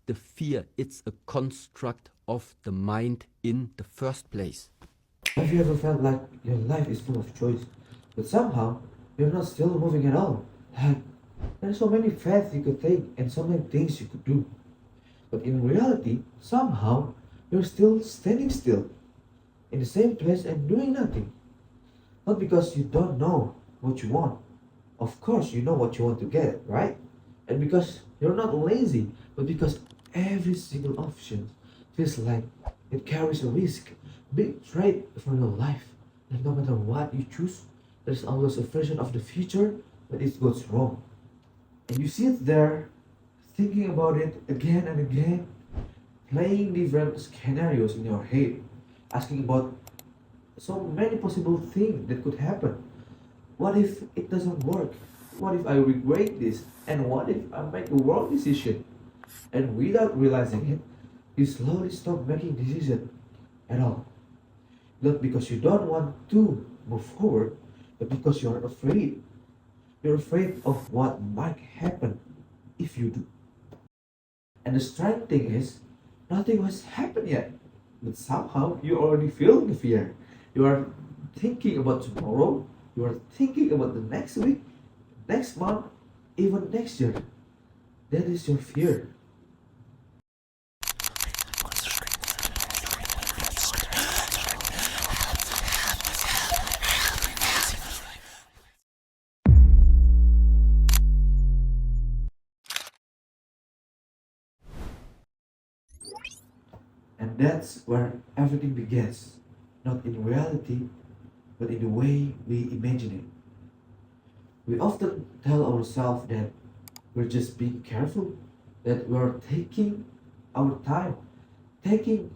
the fear. It's a construct of the mind in the first place. Have you ever felt like your life is full of choice, but somehow you're not still moving at all? Like, there's so many paths you could take and so many things you could do. But in reality, somehow, you're still standing still, in the same place and doing nothing. Not because you don't know what you want. Of course, you know what you want to get, right? And because you're not lazy, but because every single option feels like it carries a risk, big threat for your life. And no matter what you choose, there's always a version of the future when it goes wrong. And you sit there thinking about it again and again, playing different scenarios in your head, asking about so many possible things that could happen. What if it doesn't work? What if I regret this? And what if I make a wrong decision? And without realizing it, you slowly stop making decisions at all. Not because you don't want to move forward, but because you're afraid. You're afraid of what might happen if you do. And the strange thing is, nothing has happened yet. But somehow you already feel the fear. You are thinking about tomorrow, you are thinking about the next week, next month, even next year. That is your fear. And that's where everything begins. Not in reality, but in the way we imagine it. We often tell ourselves that we're just being careful, that we're taking our time, taking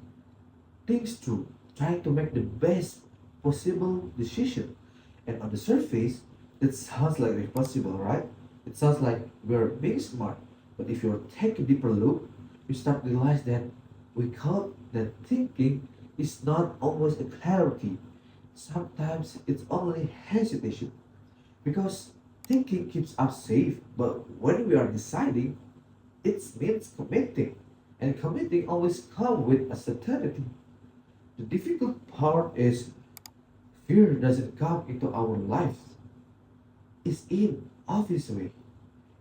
things through, trying to make the best possible decision. And on the surface, it sounds like responsible, right? It sounds like we're being smart. But if you take a deeper look, you start to realize that we call that thinking is not always a clarity. Sometimes it's only hesitation. Because thinking keeps us safe, but when we are deciding, it means committing. And committing always comes with uncertainty. The difficult part is fear doesn't come into our lives. It's in obvious way.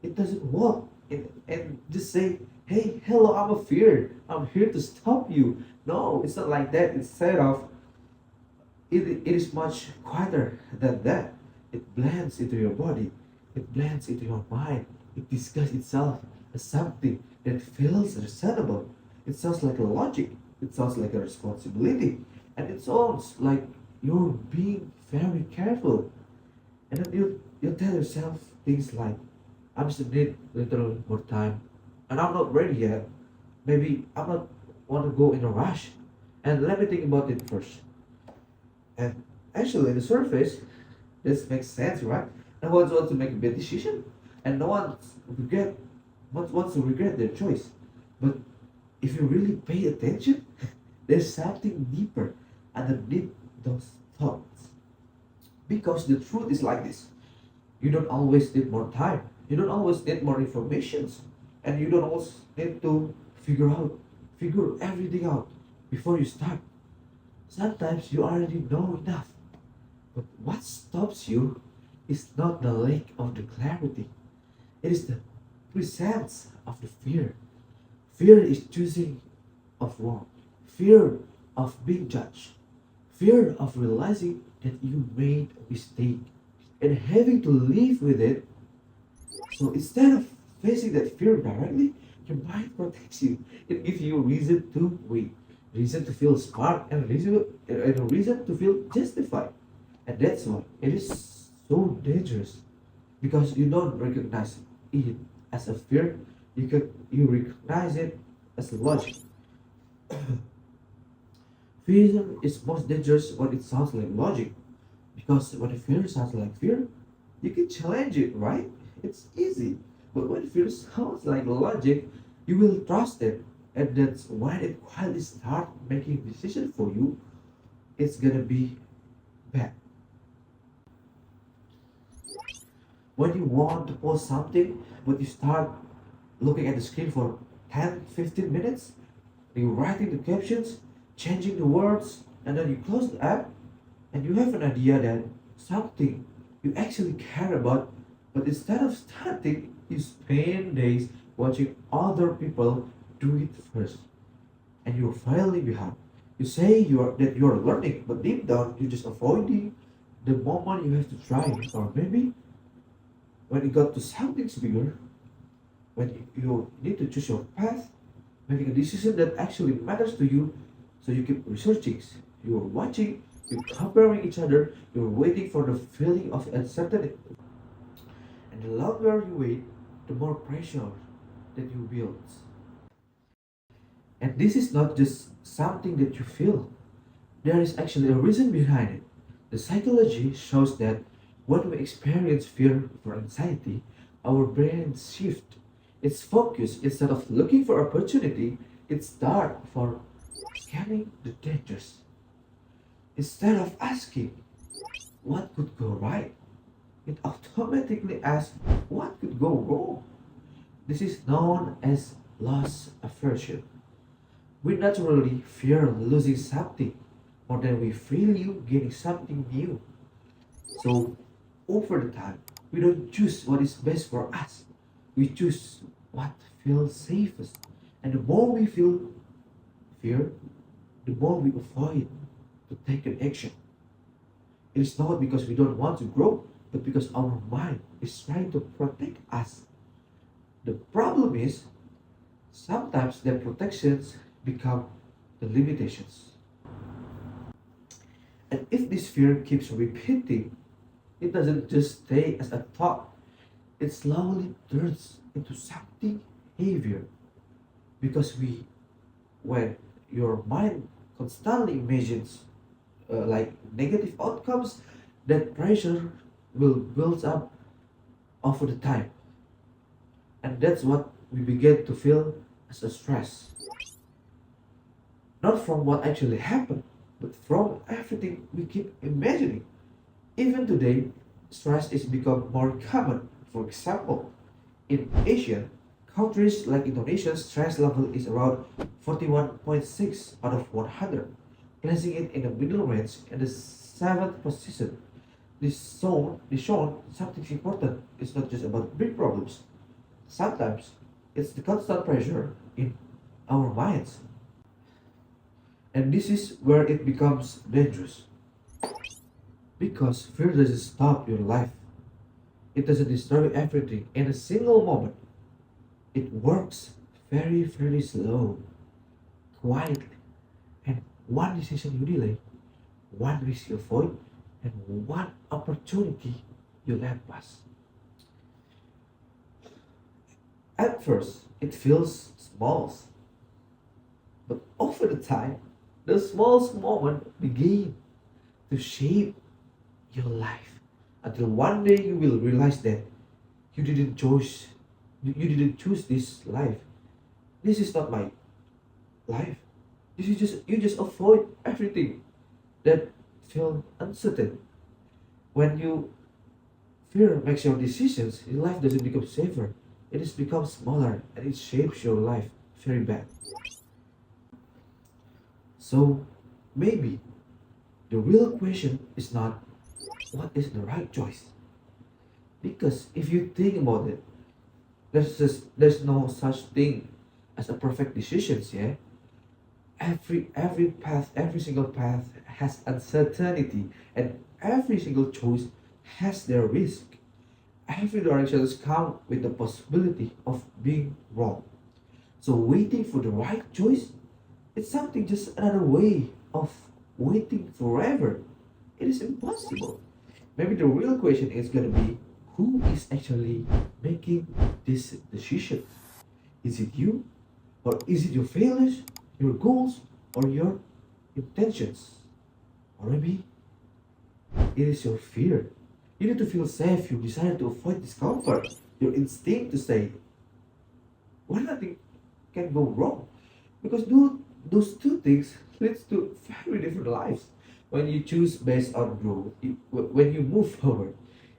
It doesn't walk in and just say, hey, hello, I'm a fear. I'm here to stop you. No, it's not like that. Instead of it is much quieter than that. It blends into your body. It blends into your mind. It disguises itself as something that feels reasonable. It sounds like a logic. It sounds like a responsibility. And it sounds like you're being very careful. And then you tell yourself things like, I just need a little more time. And I'm not ready yet. Maybe I'm not want to go in a rush. And let me think about it first. And actually, on the surface, this makes sense, right? No one wants to make a bad decision, and no one wants to regret their choice. But if you really pay attention, there's something deeper underneath those thoughts. Because the truth is like this: you don't always need more time, you don't always need more information, and you don't always need to figure everything out before you start. Sometimes you already know enough. But what stops you is not the lack of the clarity, it is the presence of the fear. Fear is choosing of wrong, fear of being judged, fear of realizing that you made a mistake and having to live with it. So instead of facing that fear directly, your mind protects you. It gives you a reason to wait, reason to feel smart, and a reason to feel justified. And that's why it is so dangerous because you don't recognize it as a fear. You recognize it as a logic. Fear is most dangerous when it sounds like logic. Because when fear sounds like fear, you can challenge it, right? It's easy. But when fear sounds like logic, you will trust it. And that's when it quietly start making decisions for you. It's gonna be bad. When you want to post something, but you start looking at the screen for 10, 15 minutes, you writing the captions, changing the words, and then you close the app, and you have an idea that something you actually care about, but instead of starting, you spend days watching other people do it first, and you're falling behind. You say you're learning, but deep down you're just avoiding the moment you have to try. Or maybe when you got to something bigger, when you need to choose your path, making a decision that actually matters to you, so you keep researching, you're watching, you're comparing each other, you're waiting for the feeling of uncertainty. And the longer you wait, the more pressure that you build. And this is not just something that you feel. There is actually a reason behind it. The psychology shows that when we experience fear or anxiety, our brain shifts its focus. Instead of looking for opportunity, it starts for scanning the dangers. Instead of asking what could go right, it automatically asks what could go wrong. This is known as loss aversion. We naturally fear losing something more than we feel you getting something new. So, over the time, we don't choose what is best for us. We choose what feels safest. And the more we feel fear, the more we avoid to take an action. It is not because we don't want to grow, but because our mind is trying to protect us. The problem is sometimes the protections become the limitations. And if this fear keeps repeating, it doesn't just stay as a thought, it slowly turns into something heavier. Because when your mind constantly imagines like negative outcomes, that pressure will build up over the time. And that's what we begin to feel as a stress. Not from what actually happened, but from everything we keep imagining. Even today, stress is become more common. For example, in Asia, countries like Indonesia, stress level is around 41.6 out of 100, placing it in the middle range and the seventh position. This shown something important. It's not just about big problems. Sometimes it's the constant pressure in our minds. And this is where it becomes dangerous. Because fear doesn't stop your life. It doesn't destroy everything in a single moment. It works very, very slow, quietly. And one decision you delay, one risk you avoid, and one opportunity you let pass. At first, it feels small, but over the time, the smallest moment begin to shape your life until one day you will realize that you didn't choose you didn't choose this life. This is not my life. This is just you just avoid everything that feel uncertain. When you fear makes your decisions, your life doesn't become safer. It just becomes smaller and it shapes your life very bad. So maybe the real question is not what is the right choice. Because if you think about it, there's no such thing as a perfect decisions, yeah? Every single path has uncertainty and every single choice has their risk. Every directions come with the possibility of being wrong. So waiting for the right choice, it's something just another way of waiting forever. It is impossible. Maybe the real question is gonna be who is actually making this decision? Is it you? Or is it your failures, your goals, or your intentions? Or maybe it is your fear. You need to feel safe, your desire to avoid discomfort, your instinct to say, well, nothing can go wrong. Because those two things leads to very different lives. When you choose based on growth, when you move forward,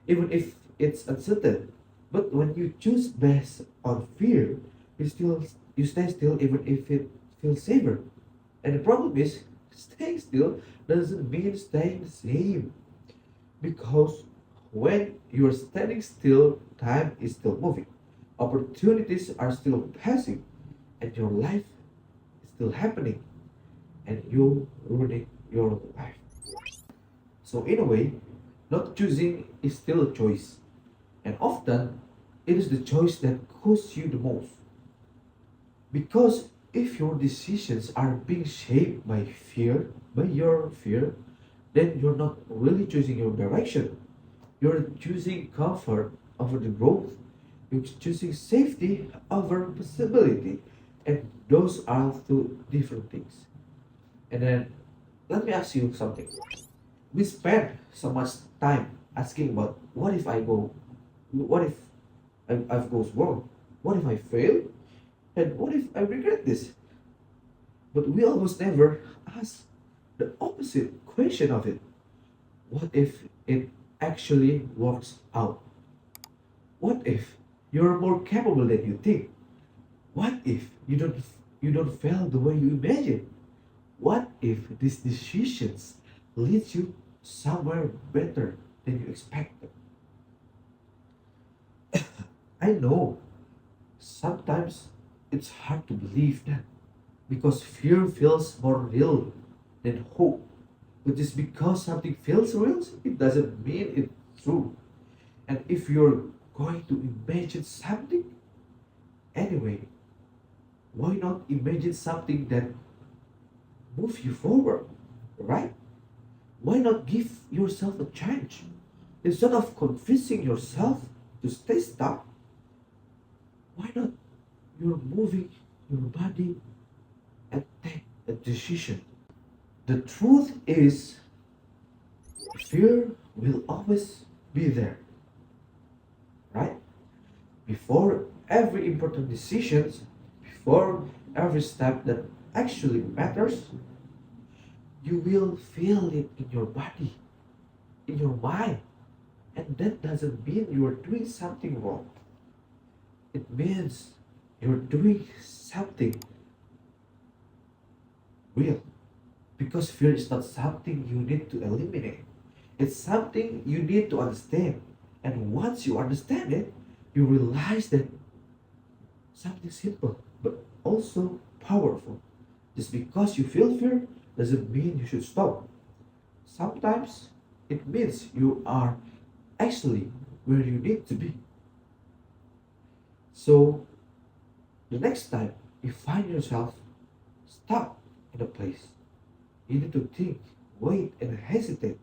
even if it's uncertain, but when you choose based on fear, you still You stay still even if it feels safer. And the problem is, staying still doesn't mean staying the same. Because when you're standing still, time is still moving. Opportunities are still passing. And your life is still happening. And you ruining your life. So in a way, not choosing is still a choice. And often, it is the choice that costs you the most. Because if your decisions are being shaped by fear, by your fear, then you're not really choosing your direction. You're choosing comfort over the growth. You're choosing safety over possibility. And those are two different things. And then let me ask you something. We spend so much time asking about what if I've goes wrong? What if I fail? And what if I regret this? But we almost never ask the opposite question of it. What if it actually works out? What if you're more capable than you think? What if you don't fail the way you imagine? What if these decisions leads you somewhere better than you expected? I know sometimes it's hard to believe that because fear feels more real than hope. But just because something feels real, it doesn't mean it's true. And if you're going to imagine something anyway, why not imagine something that moves you forward, right? Why not give yourself a chance? Instead of convincing yourself to stay stuck, why not you're moving your body and take a decision? The truth is, fear will always be there, right? Before every important decision, before every step that actually matters, you will feel it in your body, in your mind. And that doesn't mean you are doing something wrong. It means you're doing something real. Because fear is not something you need to eliminate. It's something you need to understand. And once you understand it, you realize that something simple but also powerful. Just because you feel fear doesn't mean you should stop. Sometimes it means you are actually where you need to be. So the next time you find yourself stuck in a place, you need to think, wait, and hesitate.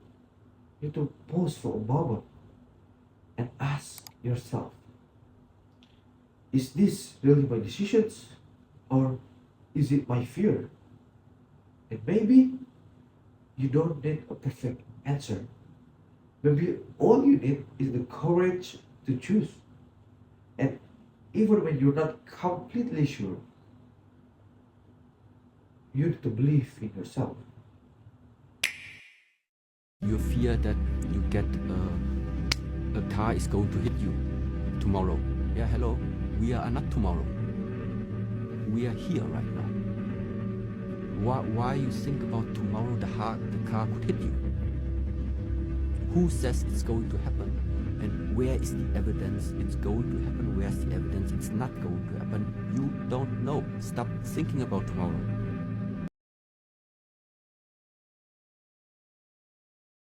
You need to pause for a moment and ask yourself, is this really my decisions or is it my fear? And maybe you don't need a perfect answer. Maybe all you need is the courage to choose. And even when you're not completely sure, you need to believe in yourself. You fear that you get a car is going to hit you tomorrow. Yeah, hello. We are not tomorrow. We are here right now. Why you think about tomorrow the car could hit you? Who says it's going to happen? And where is the evidence it's going to happen? Where's the evidence it's not going to happen? You don't know. Stop thinking about tomorrow.